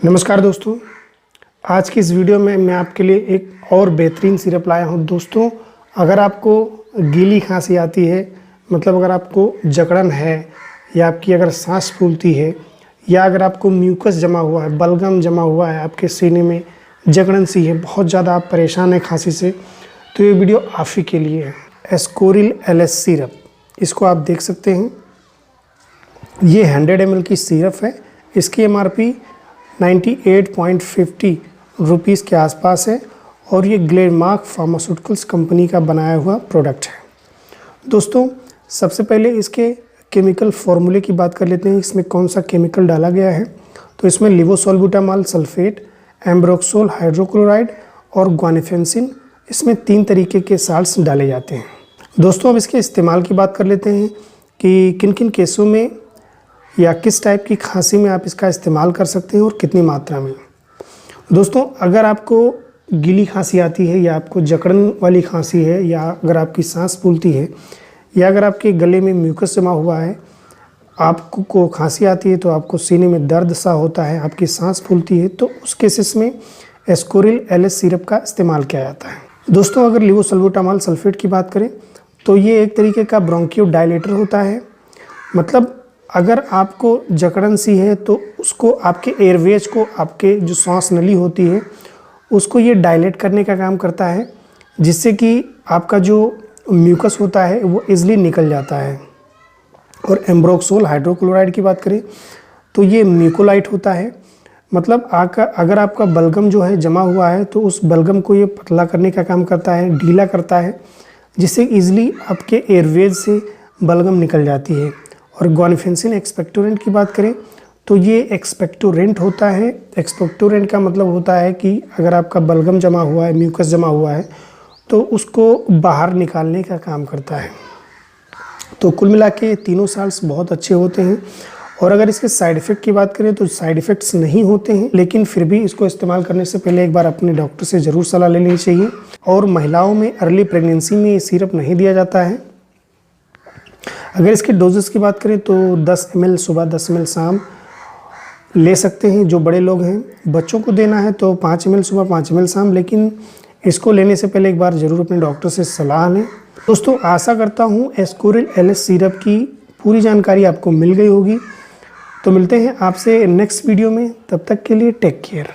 नमस्कार दोस्तों, आज की इस वीडियो में मैं आपके लिए एक और बेहतरीन सिरप लाया हूं। दोस्तों, अगर आपको गीली खांसी आती है, मतलब अगर आपको जकड़न है या आपकी अगर सांस फूलती है या अगर आपको म्यूकस जमा हुआ है, बलगम जमा हुआ है, आपके सीने में जकड़न सी है, बहुत ज़्यादा आप परेशान हैं खांसी से, तो ये वीडियो आप ही के लिए है। एस्कोरिल LS सिरप, इसको आप देख सकते हैं। ये 100 ml की सिरप है। इसकी MRP 98.50 रुपीज़ के आसपास है और ये ग्लेनमार्क फार्मास्यूटिकल्स कंपनी का बनाया हुआ प्रोडक्ट है। दोस्तों, सबसे पहले इसके केमिकल फार्मूले की बात कर लेते हैं। इसमें कौन सा केमिकल डाला गया है, तो इसमें लिवोसॉल्बुटामॉल सल्फेट, एम्ब्रोक्सोल हाइड्रोक्लोराइड और ग्वानिफेंसिन, इसमें 3 तरीके के साल्ट्स डाले जाते हैं। दोस्तों, अब इसके इस्तेमाल की बात कर लेते हैं कि किन किन केसों में या किस टाइप की खांसी में आप इसका इस्तेमाल कर सकते हैं और कितनी मात्रा में। दोस्तों, अगर आपको गीली खांसी आती है या आपको जकड़न वाली खांसी है या अगर आपकी सांस फूलती है या अगर आपके गले में म्यूकस जमा हुआ है, आपको खांसी आती है तो आपको सीने में दर्द सा होता है, आपकी सांस फूलती है, तो उस केसेस में एस्कोरिल LS सिरप का इस्तेमाल किया जाता है। दोस्तों, अगर लिवोसॉल्बुटामॉल सल्फेट की बात करें तो ये एक तरीके का ब्रोंकियो डायलेटर होता है। मतलब अगर आपको जकड़न सी है तो उसको आपके एयरवेज को, आपके जो सांस नली होती है उसको ये डायलेट करने का काम करता है, जिससे कि आपका जो म्यूकस होता है वो इजीली निकल जाता है। और एम्ब्रोक्सोल हाइड्रोक्लोराइड की बात करें तो ये म्यूकोलाइट होता है। मतलब अगर आपका बलगम जो है जमा हुआ है तो उस बलगम को ये पतला करने का काम करता है, ढीला करता है, जिससे ईजिली आपके एयरवेज से बलगम निकल जाती है। और ग्वानिफेंसिन एक्सपेक्टोरेंट की बात करें तो ये एक्सपेक्टोरेंट होता है। एक्सपेक्टोरेंट का मतलब होता है कि अगर आपका बलगम जमा हुआ है, म्यूकस जमा हुआ है, तो उसको बाहर निकालने का काम करता है। तो कुल मिला के तीनों साल्ट्स बहुत अच्छे होते हैं। और अगर इसके साइड इफ़ेक्ट की बात करें तो साइड इफ़ेक्ट्स नहीं होते हैं, लेकिन फिर भी इसको इस्तेमाल करने से पहले एक बार अपने डॉक्टर से ज़रूर सलाह ले लेनी चाहिए। और महिलाओं में अर्ली प्रेगनेंसी में ये सिरप नहीं दिया जाता है। अगर इसके डोजेस की बात करें तो 10 ml सुबह, 10 ml शाम ले सकते हैं जो बड़े लोग हैं। बच्चों को देना है तो 5 ml सुबह, 5 ml शाम, लेकिन इसको लेने से पहले एक बार ज़रूर अपने डॉक्टर से सलाह लें। दोस्तों, आशा करता हूँ एस्कोरिल LS सिरप की पूरी जानकारी आपको मिल गई होगी। तो मिलते हैं आपसे नेक्स्ट वीडियो में, तब तक के लिए टेक केयर।